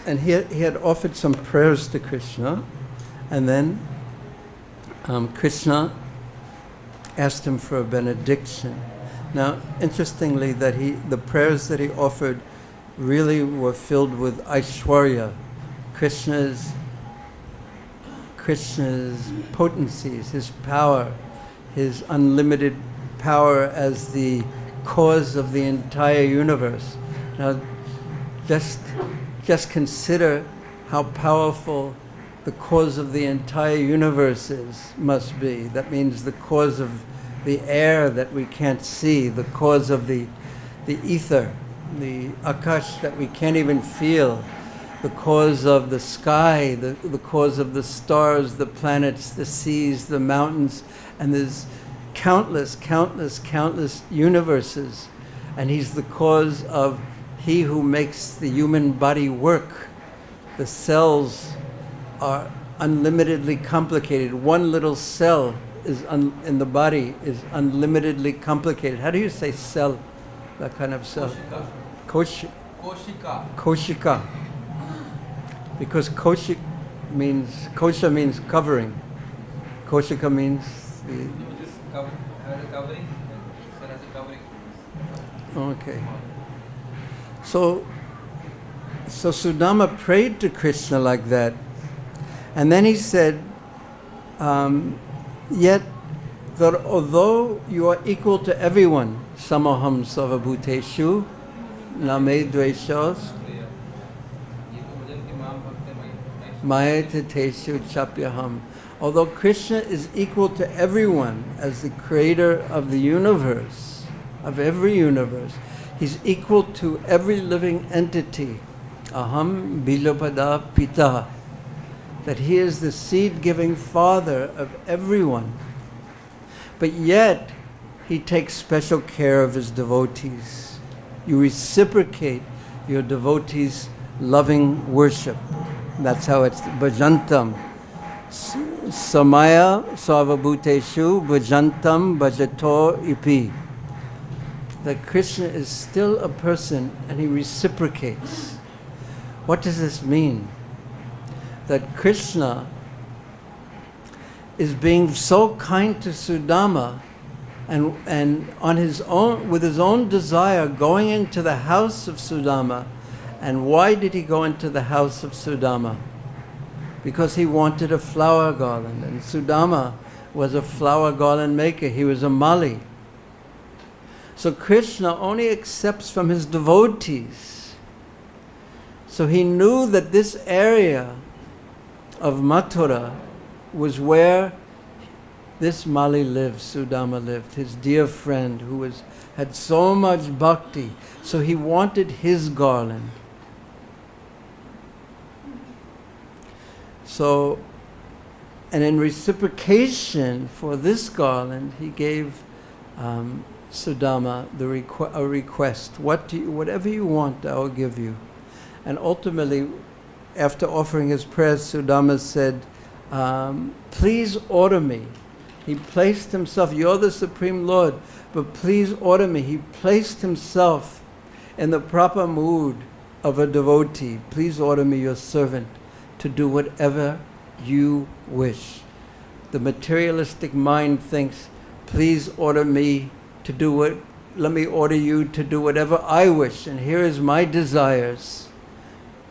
And he had offered some prayers to Krishna, and then Krishna asked him for a benediction. Now, interestingly, the prayers that he offered really were filled with Aishwarya, Krishna's potencies, his power, his unlimited power as the cause of the entire universe. Now, just consider how powerful the cause of the entire universe must be. That means the cause of the air that we can't see, the cause of the ether, the akash that we can't even feel, the cause of the sky, the cause of the stars, the planets, the seas, the mountains, and there's countless universes. And he's the cause of he who makes the human body work. The cells are unlimitedly complicated. One little cell in the body is unlimitedly complicated. How do you say cell? That kind of cell? Koshika. Because kosha means covering. Koshika means covering. Okay. So Sudama prayed to Krishna like that. And then he said, yet that although you are equal to everyone, samaham sarvabhuteshu, name dveshas, mayatateshu chapyaham. Although Krishna is equal to everyone as the creator of the universe, of every universe, he's equal to every living entity. Aham bijapada pita. That he is the seed-giving father of everyone. But yet, he takes special care of his devotees. You reciprocate your devotees' loving worship. That's how it's bhajantam. Samaya sarvabhuteshu bhajantam bhajato ipi. That Krishna is still a person and he reciprocates. What does this mean? That Krishna is being so kind to Sudama and on his own, with his own desire, going into the house of Sudama. And why did he go into the house of Sudama? Because he wanted a flower garland, and Sudama was a flower garland maker. He was a mali. So Krishna only accepts from his devotees. So he knew that this area of Mathura was where this mali lived, Sudama lived, his dear friend who had so much bhakti. So he wanted his garland. So, and in reciprocation for this garland, he gave Sudama a request. Whatever you want, I will give you. And ultimately, after offering his prayers, Sudama said, please order me. He placed himself, you're the Supreme Lord, but please order me. He placed himself in the proper mood of a devotee. Please order me, your servant, to do whatever you wish. The materialistic mind thinks, please order me to do let me order you to do whatever I wish, and here is my desires.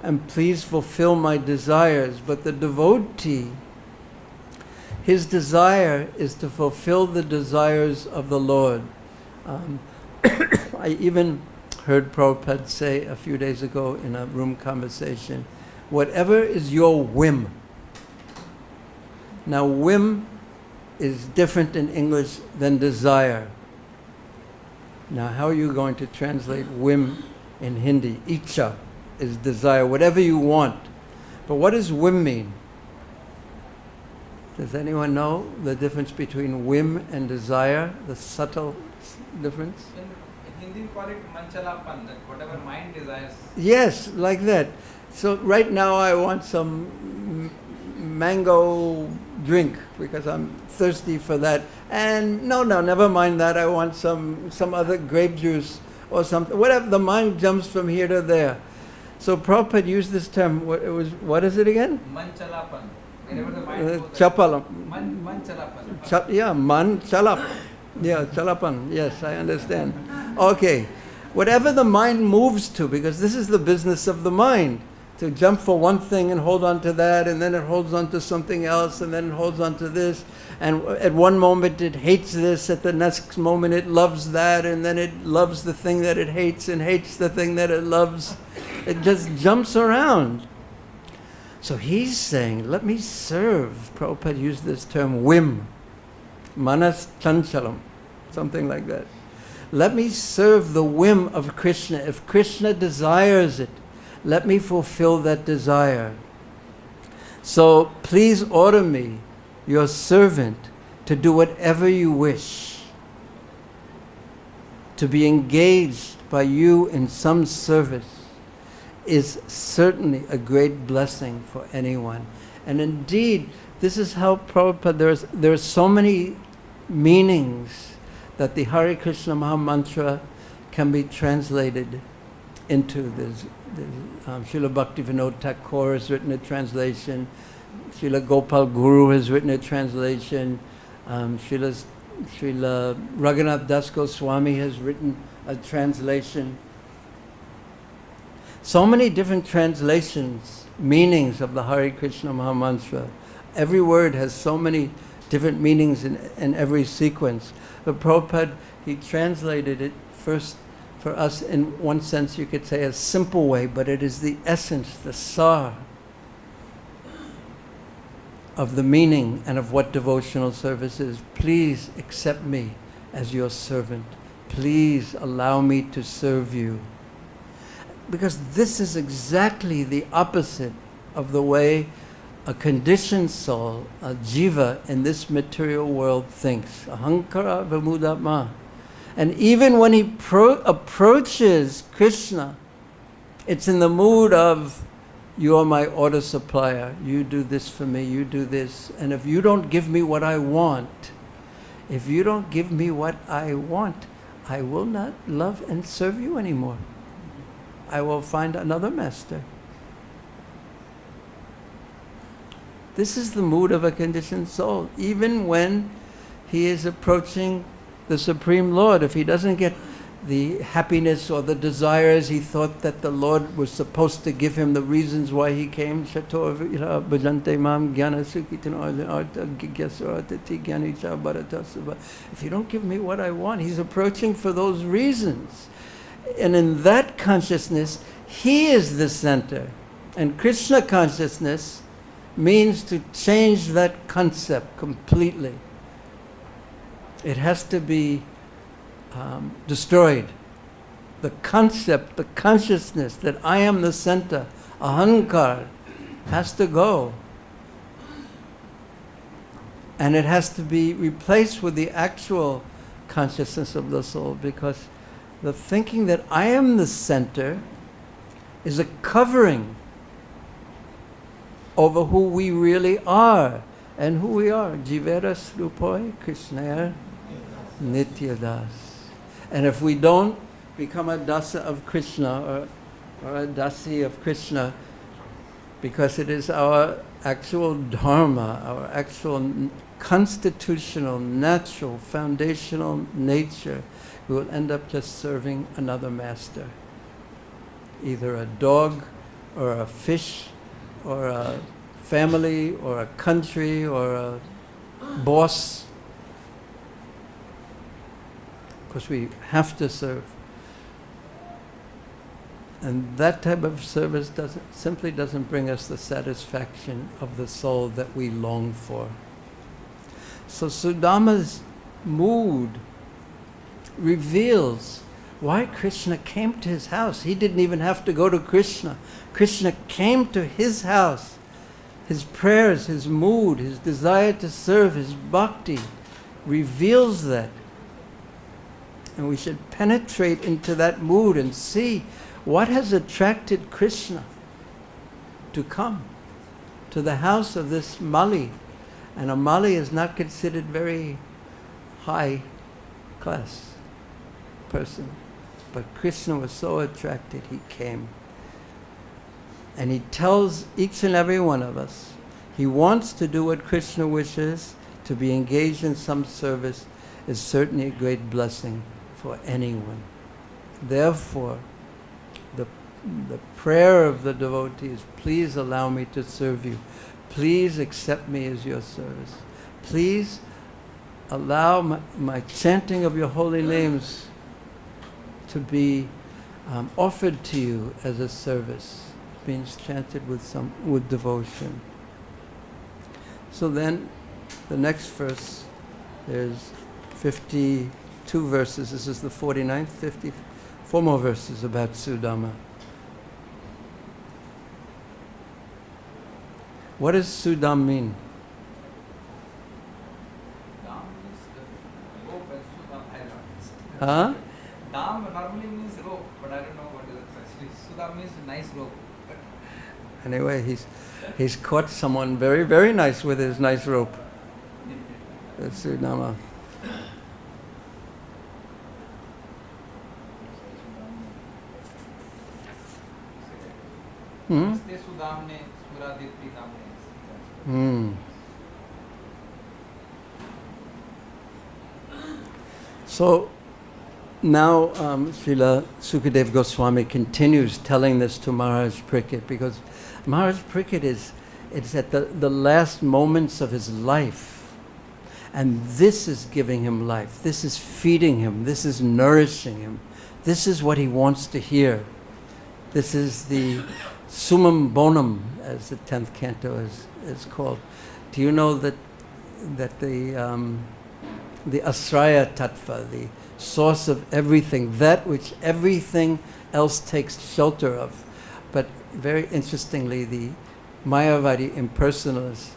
And please fulfill my desires. But the devotee, his desire is to fulfill the desires of the Lord. I even heard Prabhupada say a few days ago in a room conversation, whatever is your whim. Now, whim is different in English than desire. Now, how are you going to translate whim in Hindi? Icha is desire, whatever you want. But what does whim mean? Does anyone know the difference between whim and desire? The subtle difference? In Hindi we call it manchalapan, that whatever mind desires. Yes, like that. So right now I want some mango drink because I'm thirsty for that. And no, never mind that. I want some other grape juice or something. Whatever. The mind jumps from here to there. So Prabhupada used this term. What is it again? Manchalapan. Wherever the mind goes. Chapalam. Manchalapan. Yeah, man chalap. Yeah, chalapan. Yes, I understand. Okay. Whatever the mind moves to, because this is the business of the mind. To jump for one thing and hold on to that, and then it holds on to something else, and then it holds on to this. And at one moment it hates this, at the next moment it loves that, and then it loves the thing that it hates and hates the thing that it loves. It just jumps around. So he's saying, let me serve. Prabhupada used this term, whim. Manas chanchalam. Something like that. Let me serve the whim of Krishna. If Krishna desires it, let me fulfill that desire. So please order me, your servant, to do whatever you wish. To be engaged by you in some service is certainly a great blessing for anyone. And indeed, this is how Prabhupada, there are so many meanings that the Hare Krishna Maha Mantra can be translated into. Srila Bhaktivinoda Thakur has written a translation. Srila Gopal Guru has written a translation. Srila Raghunath Das Goswami has written a translation. So many different translations, meanings of the Hare Krishna Maha Mantra. Every word has so many different meanings in every sequence. But Prabhupada, he translated it first for us in one sense, you could say a simple way, but it is the essence, the sar of the meaning and of what devotional service is. Please accept me as your servant. Please allow me to serve you. Because this is exactly the opposite of the way a conditioned soul, a jiva in this material world thinks. Ahankara vimudatma. And even when he approaches Krishna, it's in the mood of, you are my order supplier, you do this for me, you do this. And if you don't give me what I want, I will not love and serve you anymore. I will find another master. This is the mood of a conditioned soul. Even when he is approaching the Supreme Lord, if he doesn't get the happiness or the desires he thought that the Lord was supposed to give him, the reasons why he came, if you don't give me what I want, he's approaching for those reasons. And in that consciousness, he is the center. And Krishna consciousness means to change that concept completely. It has to be destroyed. The concept, the consciousness that I am the center, ahankar, has to go. And it has to be replaced with the actual consciousness of the soul, because the thinking that I am the center is a covering over who we really are. And who we are, Jivera Srupoi Krishna Nityadas. And if we don't become a dasa of Krishna or a dasi of Krishna, because it is our actual dharma, our actual constitutional, natural, foundational nature, we will end up just serving another master. Either a dog or a fish or a family or a country or a boss. Because we have to serve. And that type of service simply doesn't bring us the satisfaction of the soul that we long for. So Sudama's mood reveals why Krishna came to his house. He didn't even have to go to Krishna. Krishna came to his house. His prayers, his mood, his desire to serve, his bhakti reveals that. And we should penetrate into that mood and see what has attracted Krishna to come to the house of this Mali And a Mali is not considered very high class person. But Krishna was so attracted, he came. And he tells each and every one of us, he wants to do what Krishna wishes. To be engaged in some service is certainly a great blessing for anyone. Therefore, the prayer of the devotee is, please allow me to serve you. Please accept me as your service. Please allow my chanting of your holy names to be offered to you as a service. It means chanted with devotion. So then, the next verse, there's 52 verses. This is the 49th, 54 more verses about Sudama. What does Sudam mean? Dam means rope and Sudam I learned. Huh? Dam normally means rope, but I don't know what it is actually. Sudam means nice rope. Anyway, he's caught someone very, very nice with his nice rope. That's Sudama. Namaste Sudamne Suradipti Namne. So now Srila Sukadeva Goswami continues telling this to Maharaj Parikshit, because Maharaj Parikshit is at the last moments of his life. And this is giving him life. This is feeding him. This is nourishing him. This is what he wants to hear. This is the summum bonum, as the 10th canto is called. Do you know that the asraya tattva, the source of everything, that which everything else takes shelter of? But very interestingly, the Mayavadi impersonalists,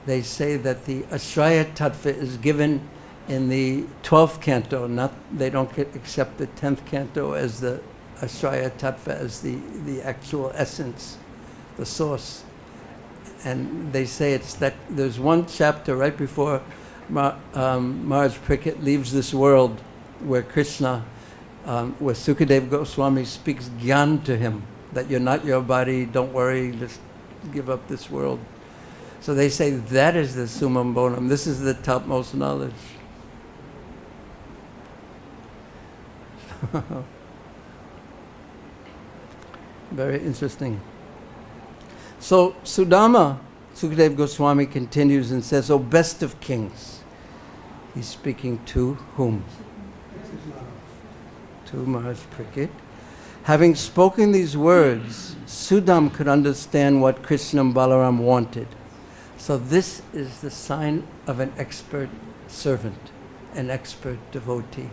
they say that the asraya tattva is given in the 12th canto. They don't accept the 10th canto as the asraya tattva as the actual essence, the source. And they say it's that there's one chapter right before Maharaj Parikshit leaves this world, where Krishna, where Sukadeva Goswami speaks gyan to him, that you're not your body, don't worry, just give up this world. So they say that is the summum bonum. This is the topmost knowledge. Very interesting. So Sudama, Sukadeva Goswami continues and says, "O best of kings." He's speaking to whom? To Maharaj Parikshit. Having spoken these words, Sudam could understand what Krishna and Balaram wanted. So this is the sign of an expert servant, an expert devotee.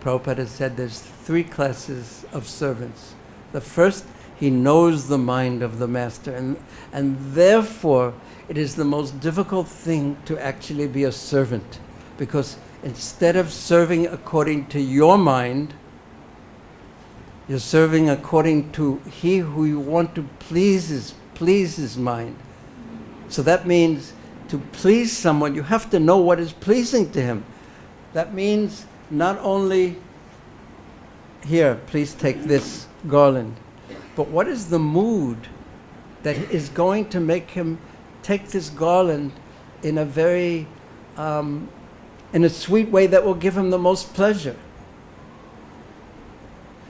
Prabhupada said there's 3 classes of servants. The first, he knows the mind of the master, and therefore it is the most difficult thing to actually be a servant, because instead of serving according to your mind, you're serving according to he who you want to please his mind. So that means to please someone, you have to know what is pleasing to him. That means not only, here, please take this garland, but what is the mood that is going to make him take this garland in a very, in a sweet way that will give him the most pleasure.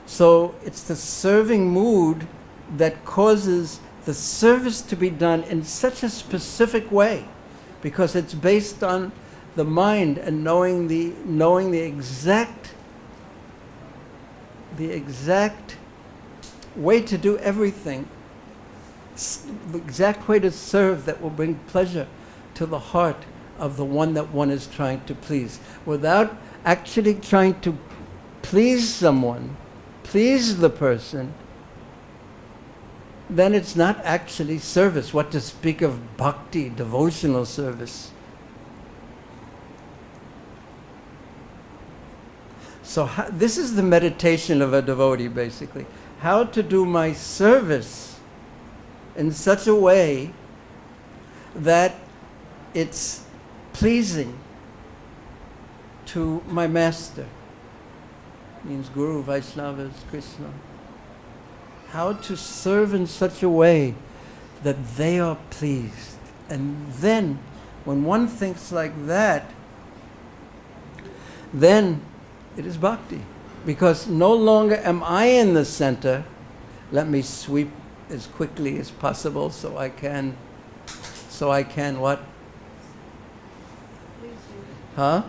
So it's the serving mood that causes the service to be done in such a specific way, because it's based on the mind and knowing the exact way to do everything, the exact way to serve that will bring pleasure to the heart of the one that one is trying to please, without actually trying to please someone, please the person. Then it's not actually service. What to speak of bhakti, devotional service. So this is the meditation of a devotee, basically. How to do my service in such a way that it's pleasing to my master. Means Guru, Vaishnavas, Krishna. How to serve in such a way that they are pleased. And then, when one thinks like that, then it is bhakti. Because no longer am I in the center. Let me sweep as quickly as possible so I can what? Huh?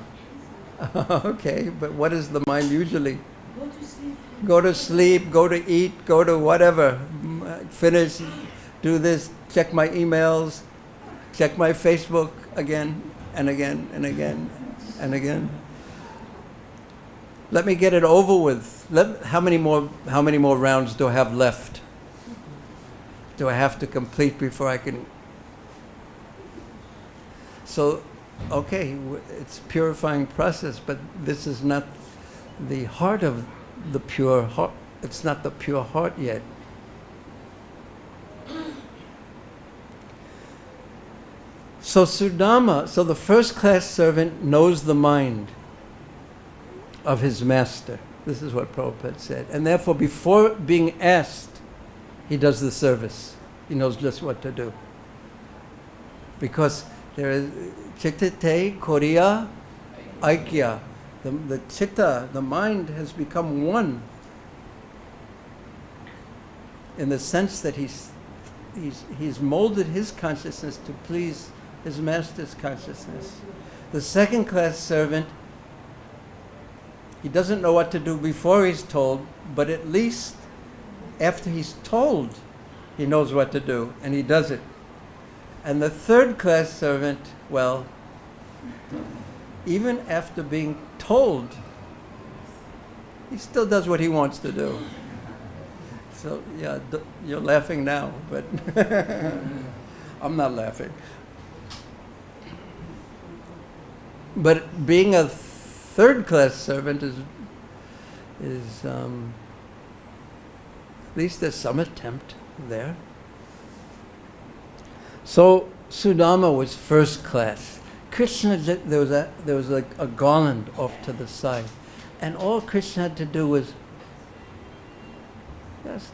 Okay, but what is the mind usually? Go to sleep. Go to sleep, go to eat, go to whatever. Finish, do this, check my emails, check my Facebook again and again and again and again. Let me get it over with. How many more rounds do I have left? Do I have to complete before I can? So, okay, it's purifying process, but this is not the heart of the pure heart. It's not the pure heart yet. So Sudama, so the first class servant knows the mind of his master. This is what Prabhupada said. And therefore, before being asked, he does the service. He knows just what to do. Because there is Chittite Koriya Aikya. The chitta, the mind, has become one in the sense that he's molded his consciousness to please his master's consciousness. The second class servant, he doesn't know what to do before he's told, but at least after he's told, he knows what to do, and he does it. And the third class servant, well, even after being told, he still does what he wants to do. So, yeah, you're laughing now, but I'm not laughing. But being a third class servant is at least there's some attempt there. So Sudama was first class. Krishna, there was like a garland off to the side, and all Krishna had to do was just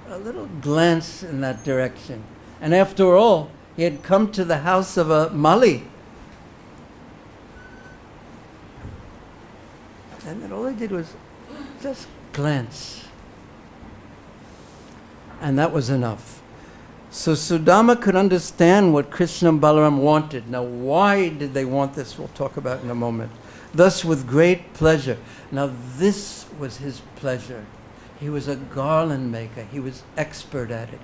a little glance in that direction. And after all, he had come to the house of a Mali. And then all he did was just glance. And that was enough. So Sudama could understand what Krishna and Balaram wanted. Now, why did they want this? We'll talk about in a moment. Thus, with great pleasure. Now, this was his pleasure. He was a garland maker. He was expert at it.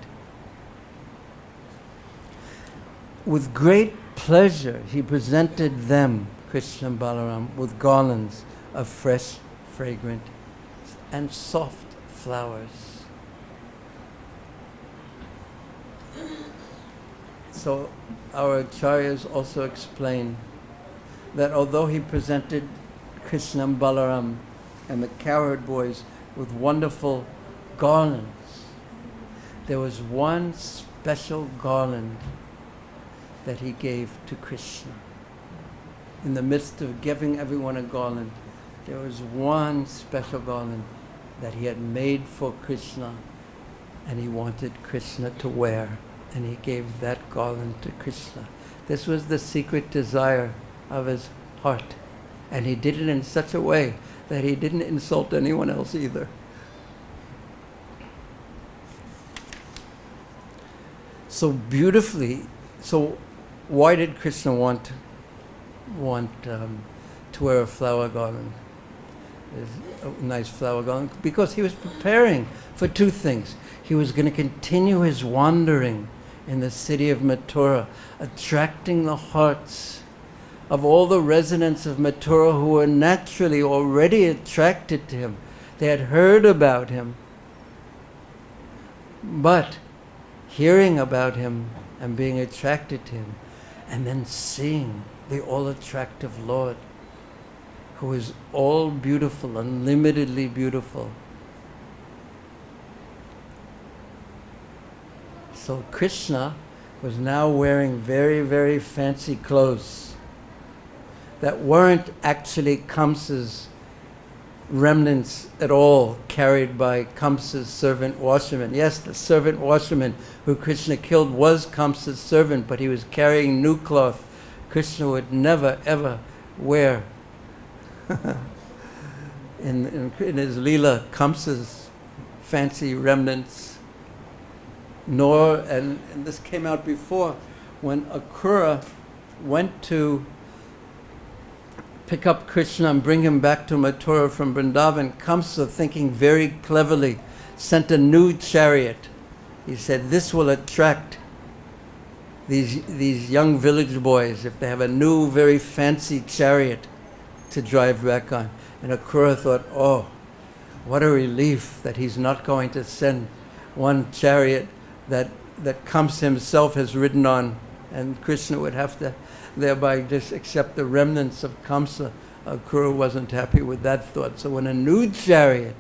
With great pleasure, he presented them, Krishna and Balaram, with garlands of fresh, fragrant, and soft flowers. So our acharyas also explain that although he presented Krishna and Balaram and the cowherd boys with wonderful garlands, there was one special garland that he gave to Krishna. In the midst of giving everyone a garland, there was one special garland that he had made for Krishna, and he wanted Krishna to wear, and he gave that garland to Krishna. This was the secret desire of his heart, and he did it in such a way that he didn't insult anyone else either. So beautifully, so why did Krishna want to wear a flower garland? A nice flower garland, because he was preparing for two things. He was going to continue his wandering in the city of Mathura, attracting the hearts of all the residents of Mathura who were naturally already attracted to him. They had heard about him, but hearing about him and being attracted to him, and then seeing the all-attractive Lord, who is all beautiful, unlimitedly beautiful. So Krishna was now wearing very, very fancy clothes. that weren't actually Kamsa's remnants at all, carried by Kamsa's servant washerman. Yes, the servant washerman who Krishna killed was Kamsa's servant, but he was carrying new cloth Krishna would never ever wear. in his Lila, Kamsa's fancy remnants, nor, and this came out before, when Akrura went to pick up Krishna and bring him back to Mathura from Vrindavan, Kamsa, thinking very cleverly, sent a new chariot. He said, this will attract these young village boys if they have a new, very fancy chariot to drive back on. And Akrura thought, oh, what a relief that he's not going to send one chariot that Kamsa himself has ridden on, and Krishna would have to thereby just accept the remnants of Kamsa. Akrura wasn't happy with that thought. So when a new chariot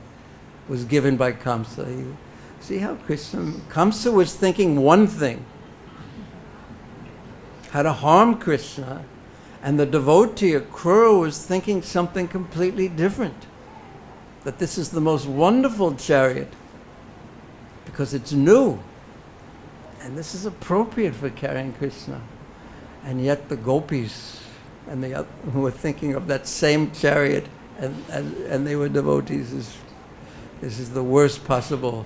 was given by Kamsa, see how Kamsa was thinking one thing, how to harm Krishna, and the devotee Akrura was thinking something completely different. That this is the most wonderful chariot because it's new, and this is appropriate for carrying Krishna. And yet the gopis and the who were thinking of that same chariot, and they were devotees. This is the worst possible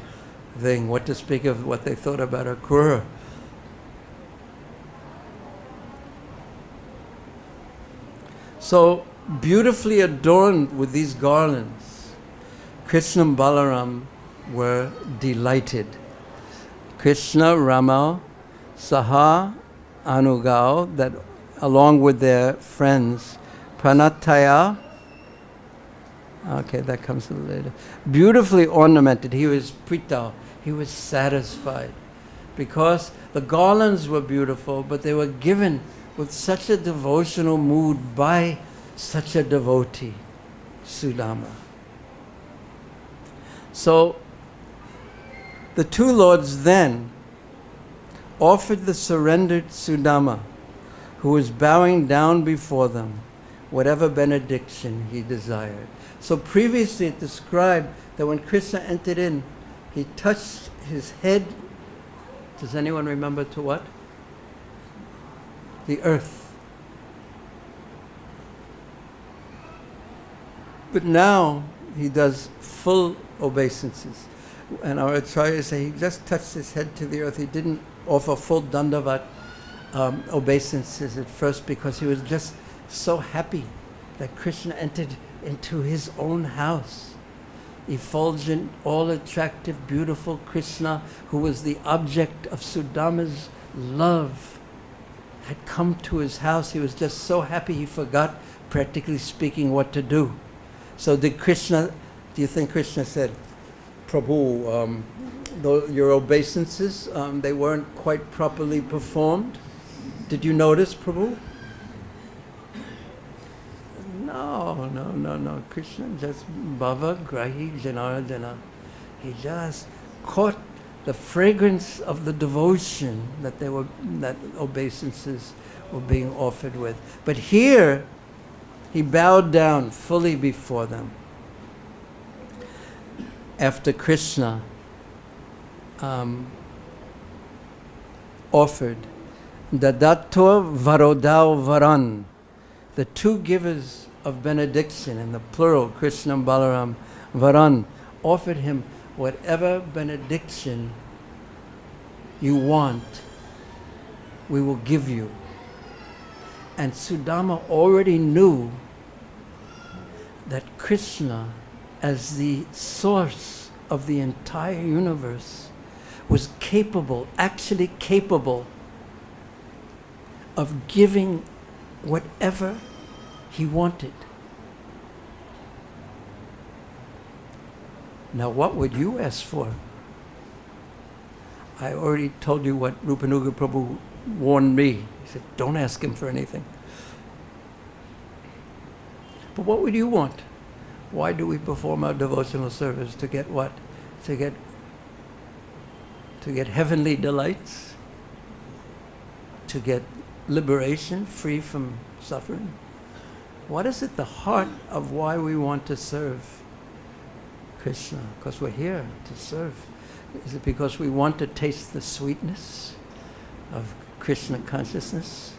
thing. What to speak of what they thought about Akrura. So beautifully adorned with these garlands, Krishna and Balaram were delighted. Krishna, Rama, Saha, Anugao, that along with their friends, Pranataya, okay, that comes a little later, beautifully ornamented. He was prita, he was satisfied, because the garlands were beautiful, but they were given with such a devotional mood by such a devotee, Sudama. So the two lords then offered the surrendered Sudama, who was bowing down before them, whatever benediction he desired. So previously it described that when Krishna entered in, he touched his head, does anyone remember to what? The earth. But now he does full obeisances. And our acharyas say he just touched his head to the earth. He didn't offer full dandavat obeisances at first because he was just so happy that Krishna entered into his own house. Effulgent, all attractive, beautiful Krishna, who was the object of Sudama's love, had come to his house. He was just so happy he forgot, practically speaking, what to do. So do you think Krishna said, Prabhu, your obeisances, they weren't quite properly performed? Did you notice, Prabhu? No. Krishna just Bhava Grahi Janardana. He just caught the fragrance of the devotion that obeisances were being offered with. But here, he bowed down fully before them. After Krishna offered Dadato Varodao Varan, the two givers of benediction in the plural, Krishna and Balaram, Varan, offered him whatever benediction you want, we will give you. And Sudama already knew that Krishna, as the source of the entire universe, was actually capable of giving whatever he wanted. Now what would you ask for? I already told you what Rupanuga Prabhu warned me. He said, don't ask him for anything. But what would you want? Why do we perform our devotional service? To get what? To get heavenly delights? To get liberation, free from suffering? What is at the heart of why we want to serve Krishna? Because we're here to serve. Is it because we want to taste the sweetness of Krishna consciousness?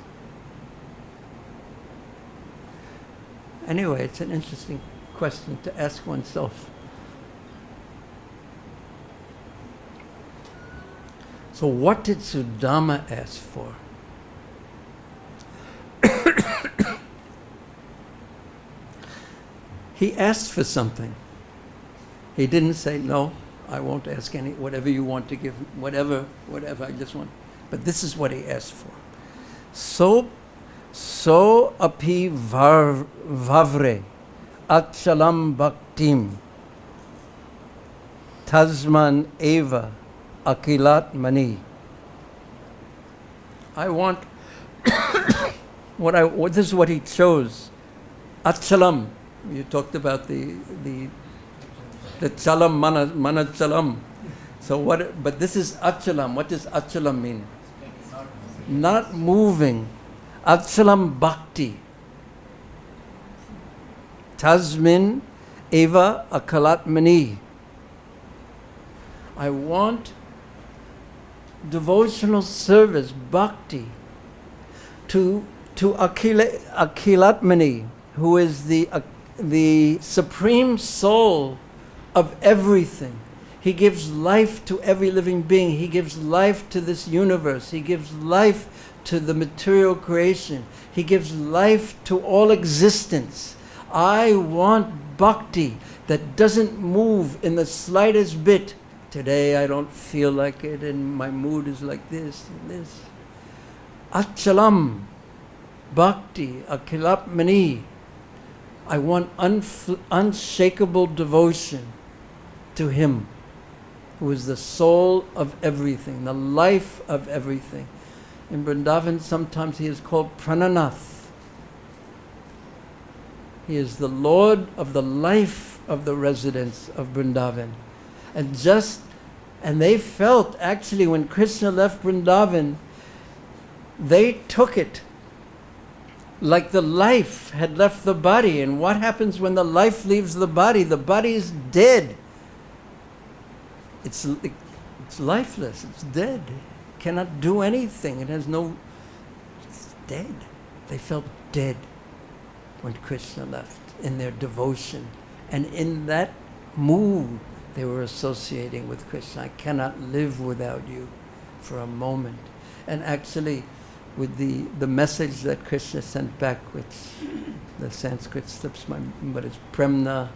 Anyway, it's an interesting question to ask oneself. So what did Sudama ask for? He asked for something. He didn't say, no, I won't ask any, whatever you want to give, whatever, I just want. But this is what he asked for. So api vavre achalam bhaktim tasman eva akilat mani. I want this is what he chose. Achalam. You talked about the chalam mana chalam. So what? But this is achalam. What does achalam mean? Not moving. Achalam bhakti. Tasmin eva akalat mani. I want devotional service, bhakti, to Akilatmani, who is the supreme soul of everything. He gives life to every living being. He gives life to this universe. He gives life to the material creation. He gives life to all existence. I want bhakti that doesn't move in the slightest bit. Today I don't feel like it and my mood is like this and this. Achalam, bhakti, akilatmani. I want unshakable devotion to Him, who is the soul of everything, the life of everything. In Vrindavan, sometimes He is called Prananath. He is the Lord of the life of the residents of Vrindavan. And they felt, actually, when Krishna left Vrindavan, they took it like the life had left the body. And what happens when the life leaves the body? The body is dead. It's lifeless. It's dead. It cannot do anything. It has no... It's dead. They felt dead when Krishna left, in their devotion. And in that mood, they were associating with Krishna. I cannot live without you for a moment. And actually, with the message that Krishna sent back, which the Sanskrit slips my, but it's Premna.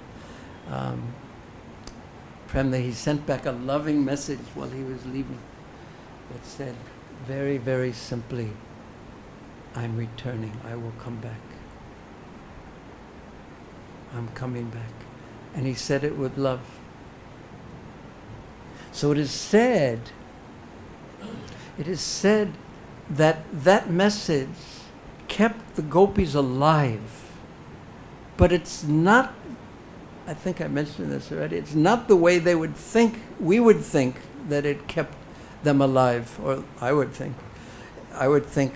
Premna, he sent back a loving message while he was leaving that said very, very simply, I'm returning, I will come back. I'm coming back. And he said it with love. So it is said that that message kept the gopis alive. But it's not, I think I mentioned this already, it's not the way they would think, we would think that it kept them alive, or I would think,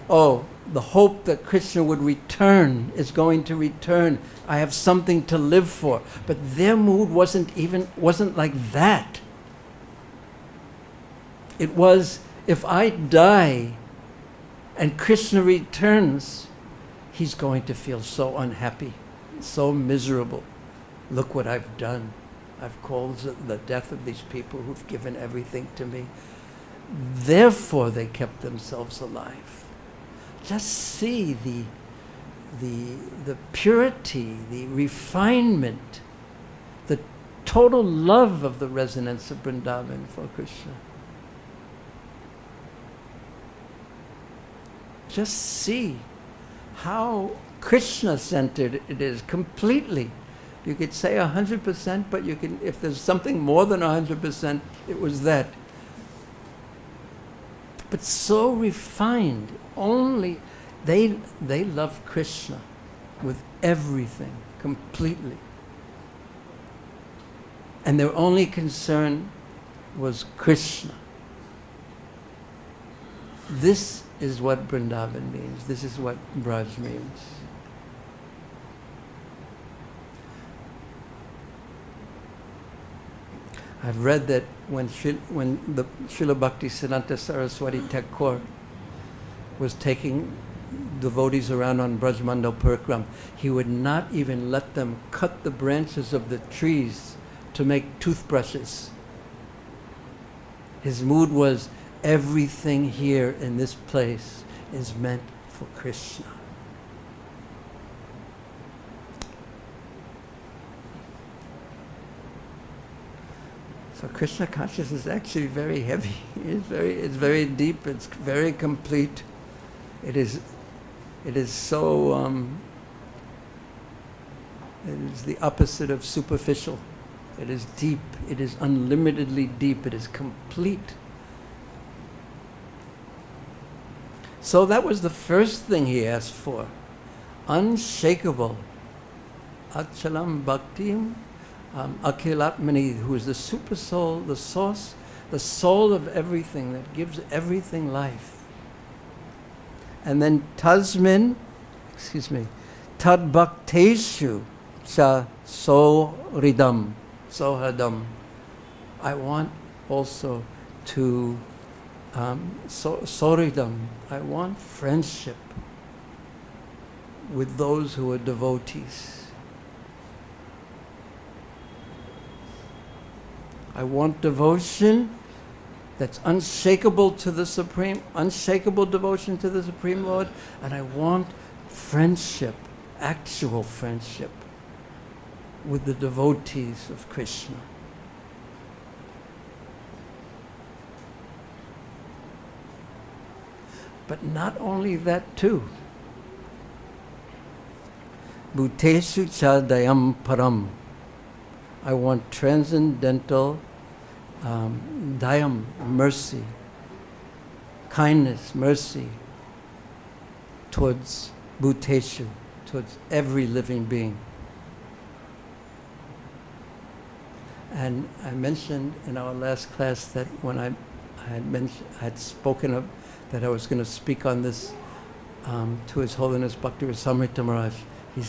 oh, the hope that Krishna would return is going to return. I have something to live for. But their mood wasn't like that. It was, if I die and Krishna returns, he's going to feel so unhappy, so miserable. Look what I've done. I've caused the death of these people who've given everything to me. Therefore they kept themselves alive. Just see the purity, the refinement, the total love of the resonance of Vrindavan for Krishna. Just see how Krishna-centered it is completely. You could say 100%, but you can, if there's something more than 100%, it was that. But so refined, only they love Krishna with everything, completely. And their only concern was Krishna. This is what Vrindavan means. This is what Braj means. I've read that when the Srila Bhaktisiddhanta Saraswati Thakur was taking devotees around on Brajmandal Parikram, he would not even let them cut the branches of the trees to make toothbrushes. His mood was, everything here in this place is meant for Krishna. So Krishna consciousness is actually very heavy. It's very deep. It's very complete. It is so. It is the opposite of superficial. It is deep. It is unlimitedly deep. It is complete. So that was the first thing he asked for. Unshakable. Achalam Bhaktim Akhilatmani, who is the super soul, the source, the soul of everything, that gives everything life. And then Tad Bhakteshu Cha Sohridam. I want also to Sohridam. I want friendship with those who are devotees. I want devotion that's unshakable to the Supreme, unshakable devotion to the Supreme Lord, and I want friendship, actual friendship with the devotees of Krishna. But not only that too. Bhuteshu cha dayam param. I want transcendental dayam, mercy, kindness, mercy towards bhuteshu, towards every living being. And I mentioned in our last class that when I had spoken of that I was going to speak on this to His Holiness Bhakti Rasamrita Maharaj, he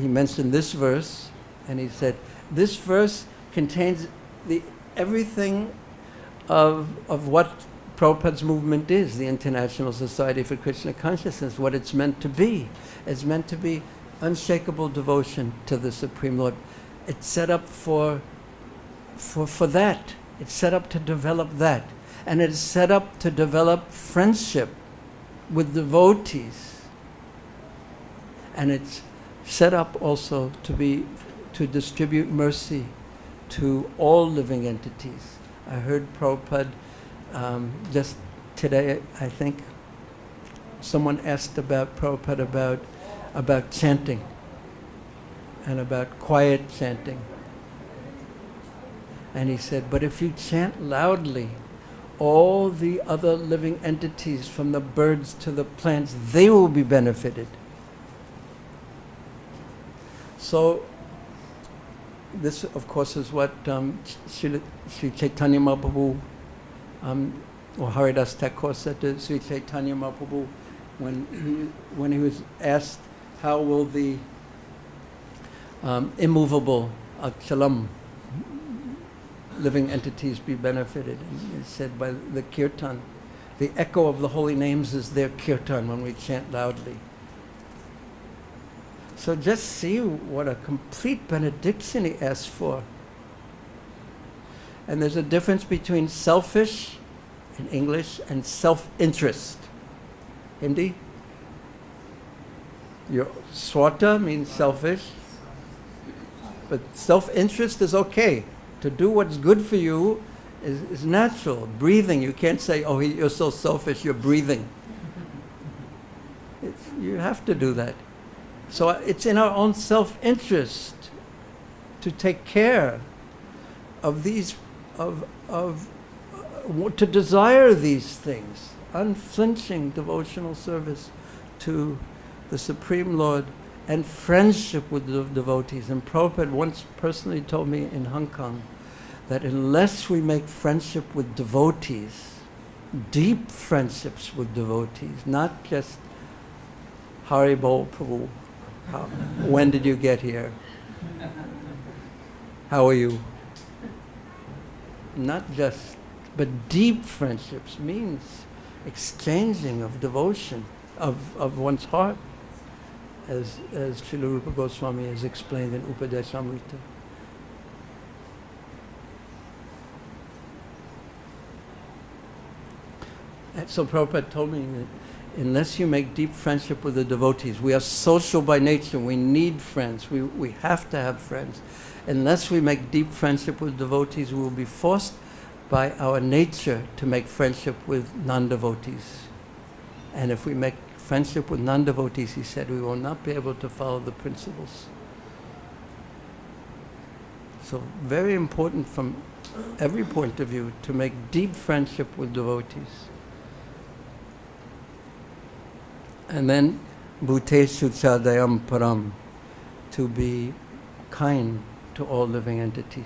mentioned this verse, and he said, this verse contains everything of what Prabhupada's movement is, the International Society for Krishna Consciousness, what it's meant to be. It's meant to be unshakable devotion to the Supreme Lord. It's set up for that. It's set up to develop that. And it's set up to develop friendship with devotees. And it's set up also to distribute mercy to all living entities. I heard Prabhupada just today, I think, someone asked about Prabhupada about chanting and about quiet chanting. And he said, but if you chant loudly, all the other living entities, from the birds to the plants, they will be benefited. So, this, of course, is what Sri Chaitanya Mahaprabhu or Haridas Thakur said to Sri Chaitanya Mahaprabhu when he was asked, how will the immovable Achalam living entities be benefited? And he said, by the kirtan. The echo of the holy names is their kirtan when we chant loudly. So just see what a complete benediction he asked for. And there's a difference between selfish in English and self-interest. Hindi? Your swata means selfish, but self-interest is okay. To do what's good for you is natural. Breathing, you can't say, oh, you're so selfish, you're breathing. You have to do that. So it's in our own self-interest to take care of these, to desire these things, unflinching devotional service to the Supreme Lord and friendship with the devotees. And Prabhupada once personally told me in Hong Kong that unless we make friendship with devotees, deep friendships with devotees, not just Hari Bol Prabhu, when did you get here? How are you? not just, but deep friendships means exchanging of devotion of one's heart, as Srila Rupa Goswami has explained in Upadeshamrita. And so Prabhupada told me that unless you make deep friendship with the devotees, we are social by nature, we need friends, we have to have friends. Unless we make deep friendship with devotees, we will be forced by our nature to make friendship with non-devotees. And if we make friendship with non-devotees, he said, we will not be able to follow the principles. So very important from every point of view to make deep friendship with devotees. And then bhuteshu chadayam param, to be kind to all living entities.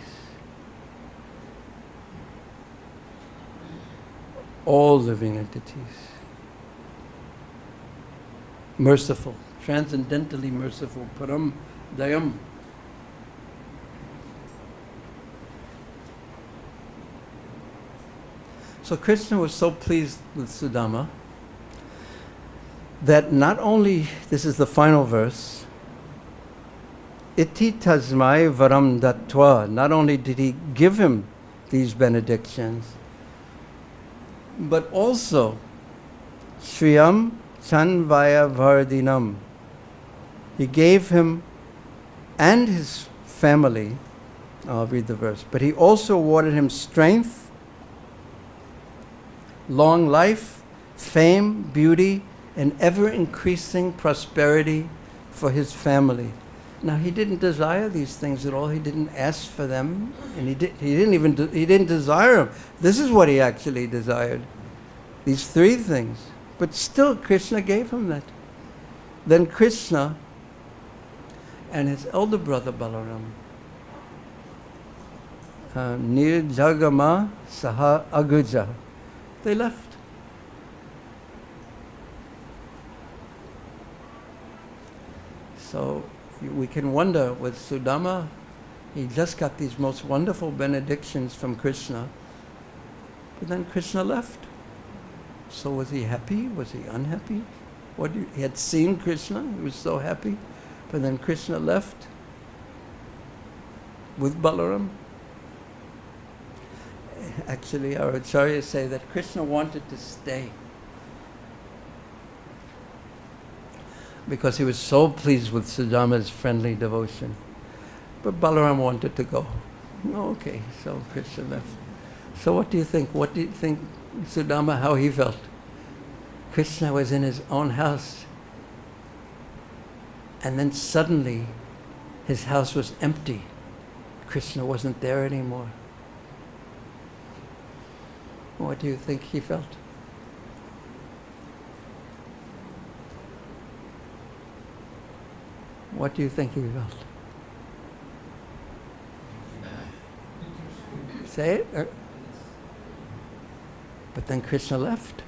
All living entities. Merciful, transcendentally merciful, param dayam. So Krishna was so pleased with Sudama that not only, this is the final verse, iti tasmai varam dattva, not only did he give him these benedictions, but also shriyam chanvaya vardinam, he gave him and his family, I'll read the verse, but he also awarded him strength, long life, fame, beauty, and ever-increasing prosperity for his family. Now, he didn't desire these things at all. He didn't ask for them, and he didn't desire them. This is what he actually desired, these three things. But still, Krishna gave him that. Then Krishna and his elder brother Balaram, Nirjagama Saha Aguja, they left. So we can wonder with Sudama, he just got these most wonderful benedictions from Krishna, but then Krishna left. So was he happy? Was he unhappy? He had seen Krishna, he was so happy, but then Krishna left with Balaram. Actually, our acharyas say that Krishna wanted to stay because he was so pleased with Sudama's friendly devotion. But Balaram wanted to go. Okay, so Krishna left. So what do you think? What do you think Sudama, how he felt? Krishna was in his own house, and then suddenly his house was empty. Krishna wasn't there anymore. What do you think he felt? What do you think he felt? Say it. But then Krishna left.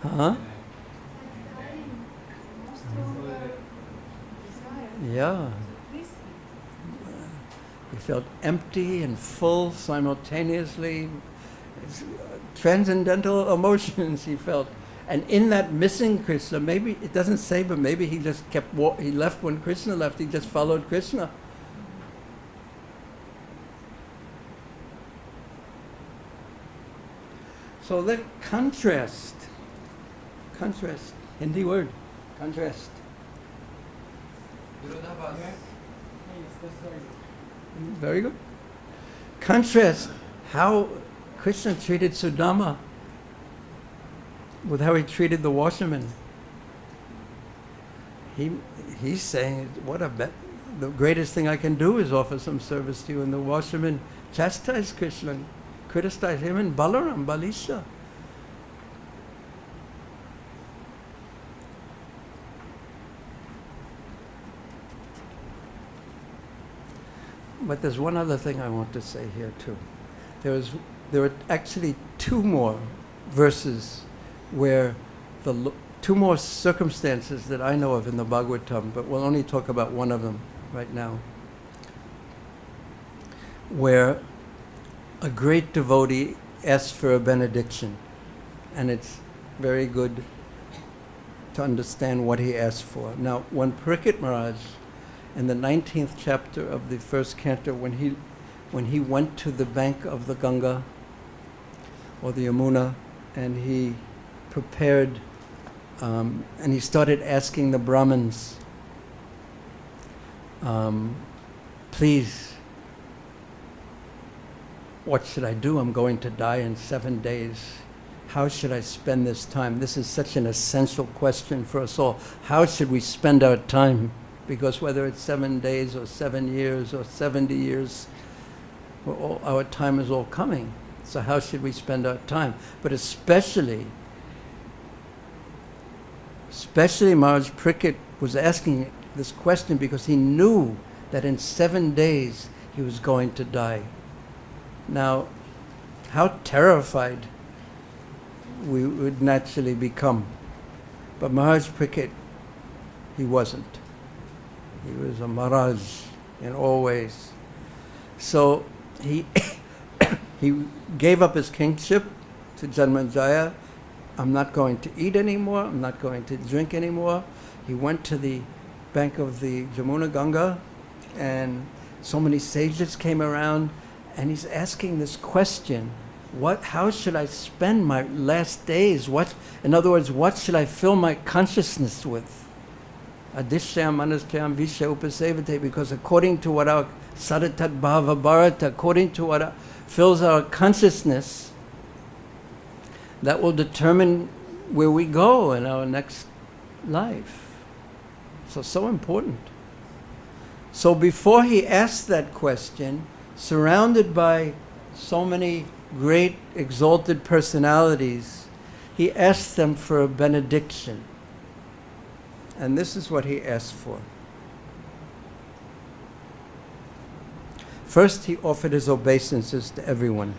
Huh? Yeah. He felt empty and full simultaneously. Transcendental emotions he felt. And in that missing Krishna, maybe, it doesn't say, but maybe he just he left when Krishna left, he just followed Krishna. So that contrast, Hindi word, contrast. Very good. Contrast how Krishna treated Sudama with how he treated the washerman. He's saying, the greatest thing I can do is offer some service to you. And the washerman chastised Krishna, criticized him and Balaram, Balisha. But there's one other thing I want to say here too. There are actually two more verses where two more circumstances that I know of in the Bhagavatam, but we'll only talk about one of them. right now, where a great devotee asks for a benediction, and it's very good to understand what he asked for. Now, when Parikshit Maharaj, in the 19th chapter of the first canto, when he went to the bank of the Ganga or the Yamuna, and he prepared, and he started asking the Brahmins, please, what should I do? I'm going to die in 7 days. How should I spend this time? This is such an essential question for us all. How should we spend our time? Because whether it's 7 days or 7 years or 70 years, our time is all coming. So how should we spend our time? But especially Maharaj Parikshit was asking this question because he knew that in 7 days he was going to die. Now, how terrified we would naturally become. But Maharaj Parikshit, he wasn't. He was a Maharaj in all ways. So he he gave up his kingship to Janmejaya. I'm not going to eat anymore. I'm not going to drink anymore. He went to the bank of the Jamuna Ganga, and so many sages came around, and he's asking this question: how should I spend my last days? In other words, what should I fill my consciousness with? Adishyam manasyam visya upasevate, because according to what our sadatat bhava bharata, according to what fills our consciousness, that will determine where we go in our next life. So important. So before he asked that question, surrounded by so many great exalted personalities, he asked them for a benediction. And this is what he asked for. First, he offered his obeisances to everyone.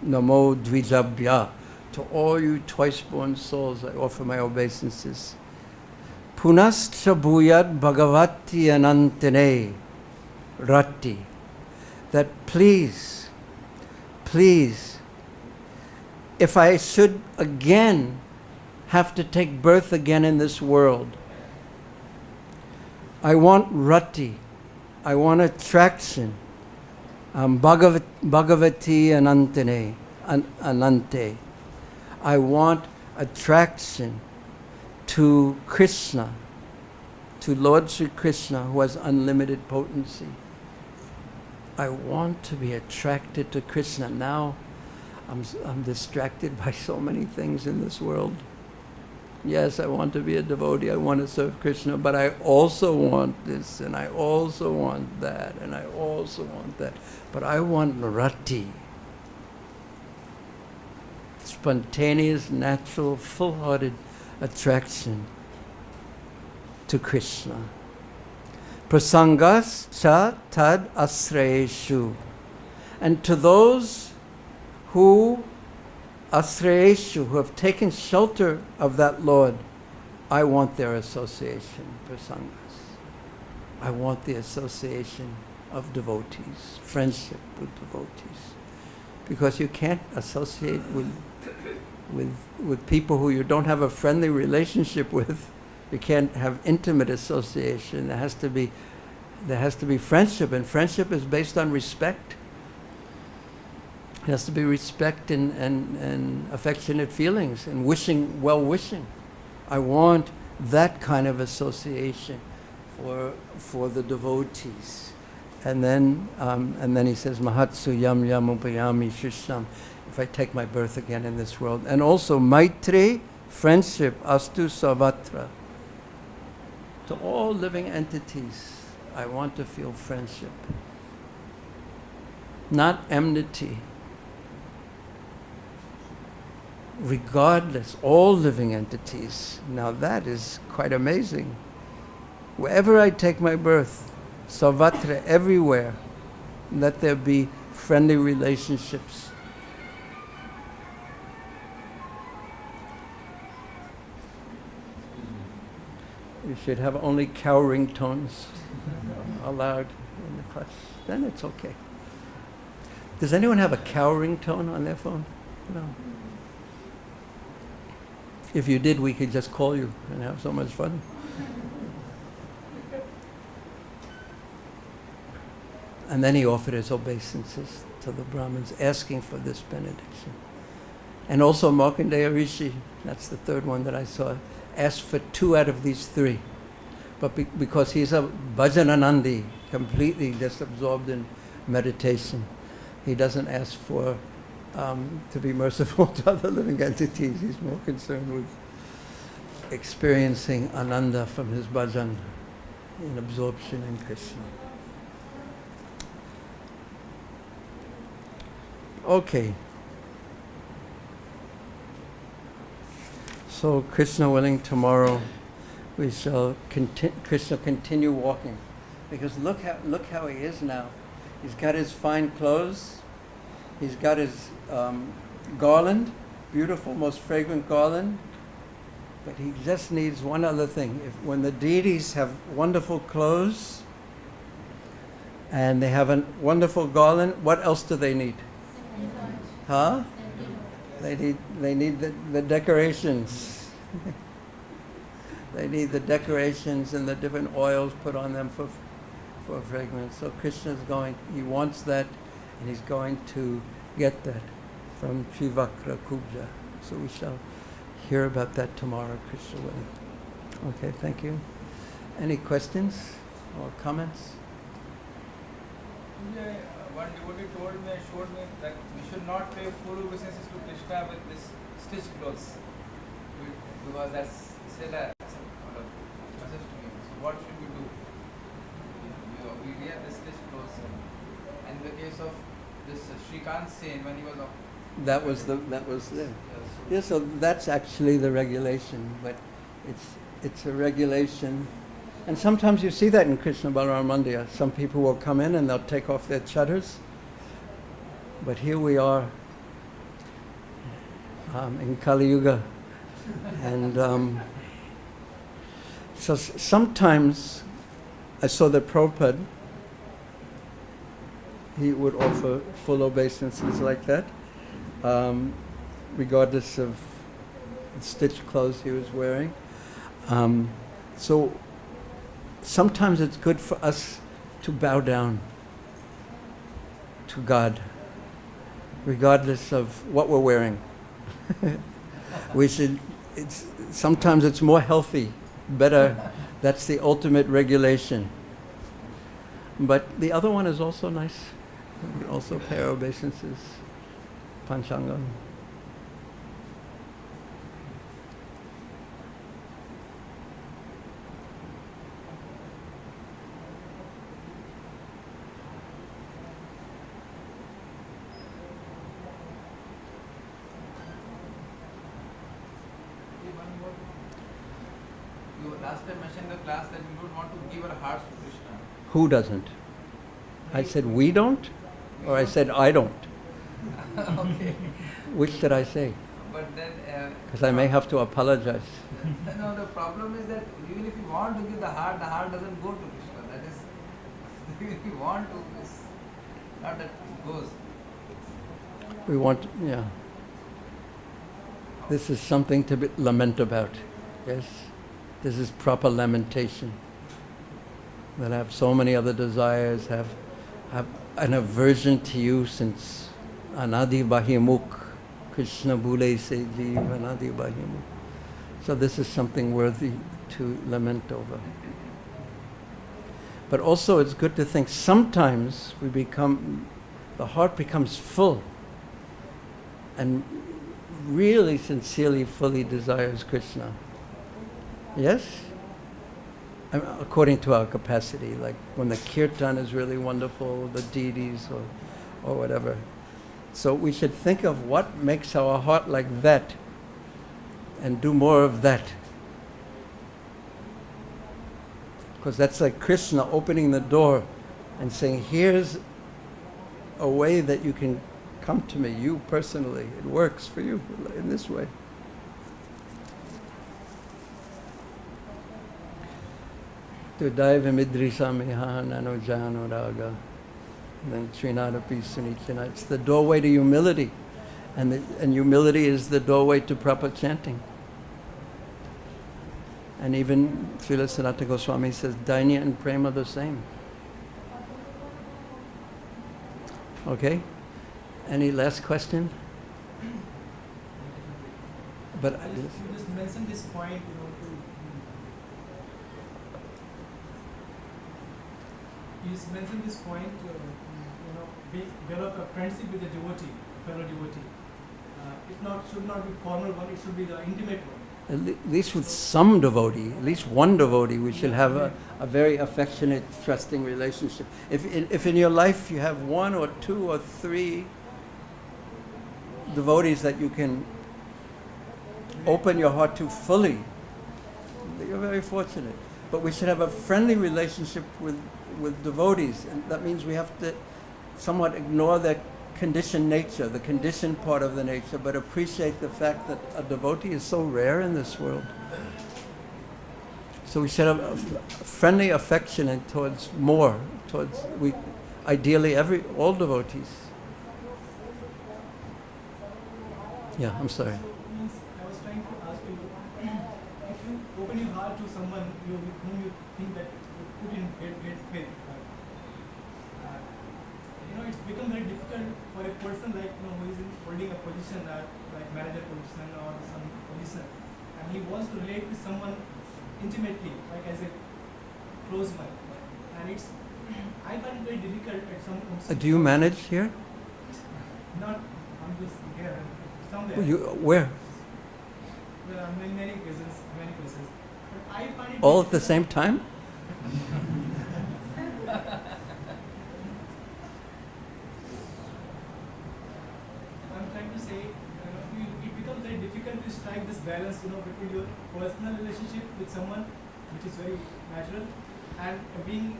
Namo dvijabhya. To all you twice-born souls, I offer my obeisances. Punascha bhuyat bhagavati anantane rati. That please, if I should again have to take birth again in this world, I want rati, I want attraction. Bhagavati anantane, anante. I want attraction to Krishna, to Lord Sri Krishna, who has unlimited potency. I want to be attracted to Krishna. Now I'm distracted by so many things in this world. Yes, I want to be a devotee, I want to serve Krishna, but I also want this, and I also want that, and I also want that. But I want rati. Spontaneous, natural, full-hearted attraction to Krishna. Prasangas cha tad asrayeshu. And to those who asrayeshu, who have taken shelter of that Lord, I want their association, prasangas. I want the association of devotees, friendship with devotees. Because you can't associate with people who you don't have a friendly relationship with. You can't have intimate association. There has to be friendship, and friendship is based on respect. It has to be respect and affectionate feelings and well-wishing. I want that kind of association for the devotees. And then he says, Mahatsu yam yam upayami shisham, if I take my birth again in this world. And also Maitri, friendship, astu savatra. To all living entities, I want to feel friendship. Not enmity. Regardless, all living entities. Now that is quite amazing. Wherever I take my birth, savatra, everywhere, let there be friendly relationships. We should have only cow ringtones. allowed in the class, then it's okay. Does anyone have a cow ringtone on their phone? No. If you did, we could just call you and have so much fun. And then he offered his obeisances to the Brahmins, asking for this benediction. And also Markandeya Rishi, that's the third one that I saw, asked for 2 out of these 3. But because he's a bhajananandi, completely just absorbed in meditation, he doesn't ask for to be merciful to other living entities. He's more concerned with experiencing ananda from his bhajan in absorption in Krishna. Okay. So, Krishna willing, tomorrow we shall Krishna continue walking, because look how he is now. He's got his fine clothes. He's got his garland, beautiful, most fragrant garland. But he just needs one other thing. When the deities have wonderful clothes and they have a wonderful garland, what else do they need? Huh? They need the decorations. They need the decorations and the different oils put on them for fragrance. So Krishna's he wants that, and he's going to get that from Trivakra Kubja. So we shall hear about that tomorrow, Krishna willing. Okay, thank you. Any questions or comments? Yeah, one devotee showed me that we should not pay full obeisances to Krishna with this stitched clothes, because that's still a message to me. So what should we do? We wear the stitched clothes, and in the case of this Shrikant Sen, when he was That was there. Yeah, so that's actually the regulation, but it's a regulation. And sometimes you see that in Krishna Balaram Mandir. Some people will come in and they'll take off their chatters. But here we are in Kali Yuga. And so sometimes I saw that Prabhupada, he would offer full obeisances like that, regardless of the stitched clothes he was wearing. So sometimes it's good for us to bow down to God, regardless of what we're wearing. Sometimes it's more healthy, better. That's the ultimate regulation. But the other one is also nice. We also pay our obeisances, Panchangam. You last time mentioned in the class that we don't want to give our hearts to Krishna. Who doesn't? I said we don't? Or I said I don't? Okay. Which did I say? But then... Because I may have to apologize. No, the problem is that even if you want to give the heart doesn't go to Krishna. That is, if you want to, it's not that it goes. We want, yeah. This is something to lament about. Yes? This is proper lamentation. That I have so many other desires, have an aversion to you since Anadi Bahimukh, Krishna Bhule Se Jeev, Anadi Bahimukh. So this is something worthy to lament over. But also it's good to think sometimes the heart becomes full and really sincerely, fully desires Krishna. Yes? According to our capacity, like when the kirtan is really wonderful, the deities or whatever. So we should think of what makes our heart like that and do more of that. Because that's like Krishna opening the door and saying, here's a way that you can come to me, you personally. It works for you in this way. Tudai Vimidrisa Miha Nano Jano Raga. And then Trinadapi Sunichana. It's the doorway to humility. And humility is the doorway to proper chanting. And even Srila Sanatana Goswami says, Dainya and Prema are the same. Okay? Any last question? But you just mentioned this point, you just mentioned this point, develop a friendship with a devotee, fellow devotee. Should not be formal one, it should be the intimate one. at least with some devotee, at least one devotee, we should have a very affectionate, trusting relationship. If in your life you have one or two or three devotees that you can open your heart to fully, you're very fortunate. But we should have a friendly relationship with devotees, and that means we have to somewhat ignore their conditioned nature, the conditioned part of the nature, but appreciate the fact that a devotee is so rare in this world. So we should have a friendly affection towards ideally all devotees. Yeah, I'm sorry. Means I was trying to ask you, if you open your heart to someone with whom you think that you put in great faith, it's become very difficult for a person who is holding a position like manager position or some position, and he wants to relate with someone intimately, like as a close one, and I find it very difficult at some. Do you manage here? Not, I'm just here somewhere. Where? Well, I'm in many places. But I find it All at the same time? It becomes very difficult to strike this balance, between your personal relationship with someone, which is very natural, and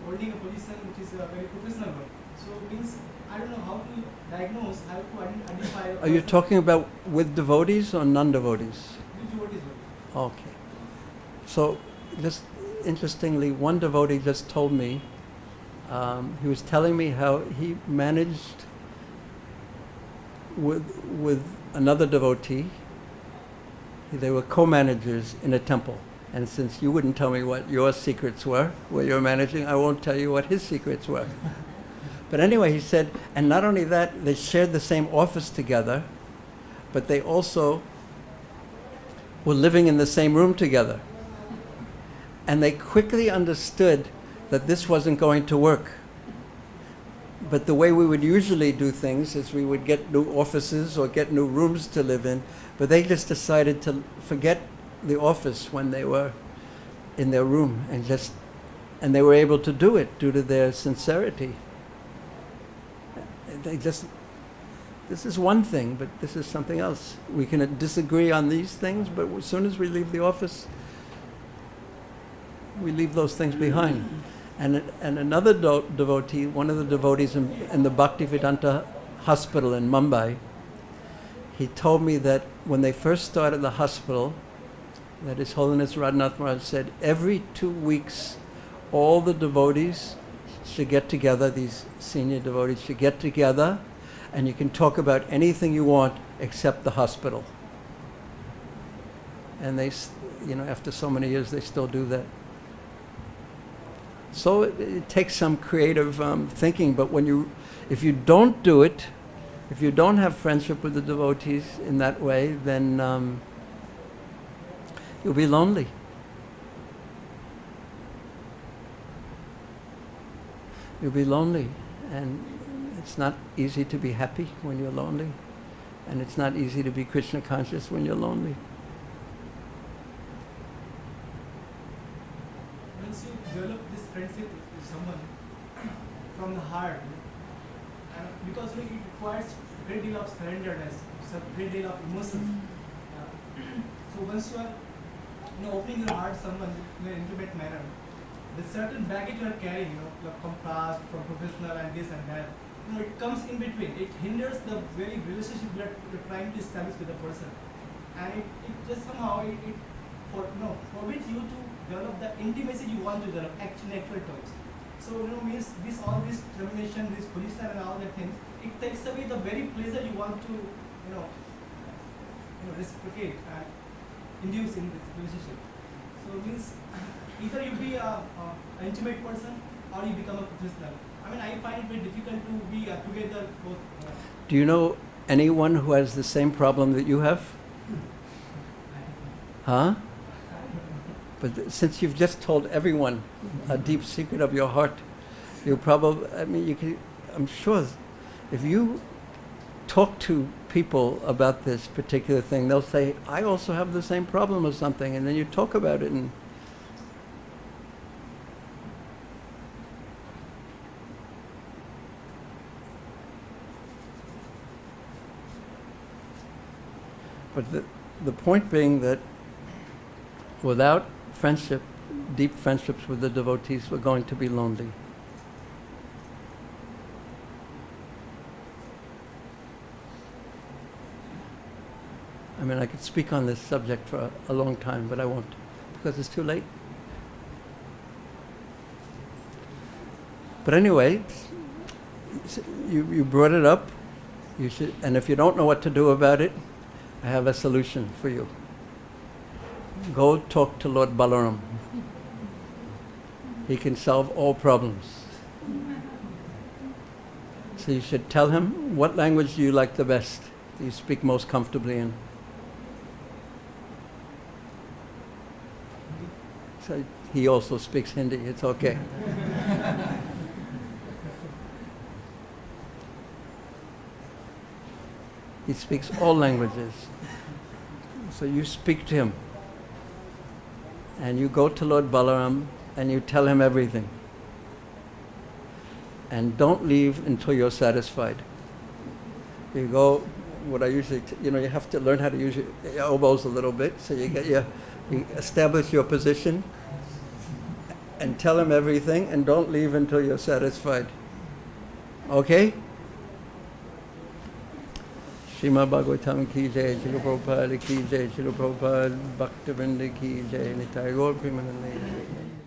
holding a position which is a very professional one. So it means I don't know how to diagnose, how to identify. Are you talking about with devotees or non-devotees? With devotees. Okay. So, just interestingly, one devotee just told me, he was telling me how he managed with another devotee. They were co-managers in a temple. And since you wouldn't tell me what your secrets were, where you're managing, I won't tell you what his secrets were. But anyway, he said, and not only that, they shared the same office together, but they also were living in the same room together. And they quickly understood that this wasn't going to work. But the way we would usually do things is we would get new offices or get new rooms to live in, but they just decided to forget the office when they were in their room, and they were able to do it due to their sincerity. This is one thing, but this is something else. We can disagree on these things, but as soon as we leave the office, we leave those things behind. And another devotee, one of the devotees in the Bhakti-Vedanta hospital in Mumbai, he told me that when they first started the hospital, that His Holiness Radhanath Maharaj said, every 2 weeks, all the devotees should get together, these senior devotees should get together, and you can talk about anything you want except the hospital. And they, after so many years, they still do that. So it takes some creative thinking, but if you don't do it, if you don't have friendship with the devotees in that way, then you'll be lonely. You'll be lonely, and it's not easy to be happy when you're lonely, and it's not easy to be Krishna conscious when you're lonely. Once you develop this friendship with someone from the heart, and because it requires a great deal of surrenderness, a great deal of emotion. So once you are opening your heart to someone in an intimate manner, the certain baggage you are carrying, from past, from professional and this and that, it comes in between. It hinders the very relationship that you're trying to establish with the person, and it just somehow forbids you to develop the intimacy you want to develop, in actual terms. So, means all this termination, this position and all that things, it takes away the very pleasure you want to, reciprocate and induce in this relationship. So, means either you be an intimate person or you become a professional. I mean, I find it very difficult to be together both. Do you know anyone who has the same problem that you have? Huh? But since you've just told everyone a deep secret of your heart, you probably, I'm sure if you talk to people about this particular thing, they'll say, I also have the same problem or something, and then you talk about it and but the point being that without friendship, deep friendships with the devotees, we're going to be lonely. I mean, I could speak on this subject for a long time, but I won't, because it's too late. But anyway, you brought it up. You should, and if you don't know what to do about it, I have a solution for you. Go talk to Lord Balaram. He can solve all problems. So you should tell him, what language do you like the best, do you speak most comfortably in? So he also speaks Hindi, it's okay. He speaks all languages. So you speak to him. And you go to Lord Balaram and you tell him everything. And don't leave until you're satisfied. You go, what I usually, you have to learn how to use your elbows a little bit. So you establish your position and tell him everything, and don't leave until you're satisfied. Okay? Srimad Bhagavatam ki jai, Srila Prabhupada ki jai, Srila Prabhupada Bhakti-Vrinda ki jai, Nitai Gaur Premanande.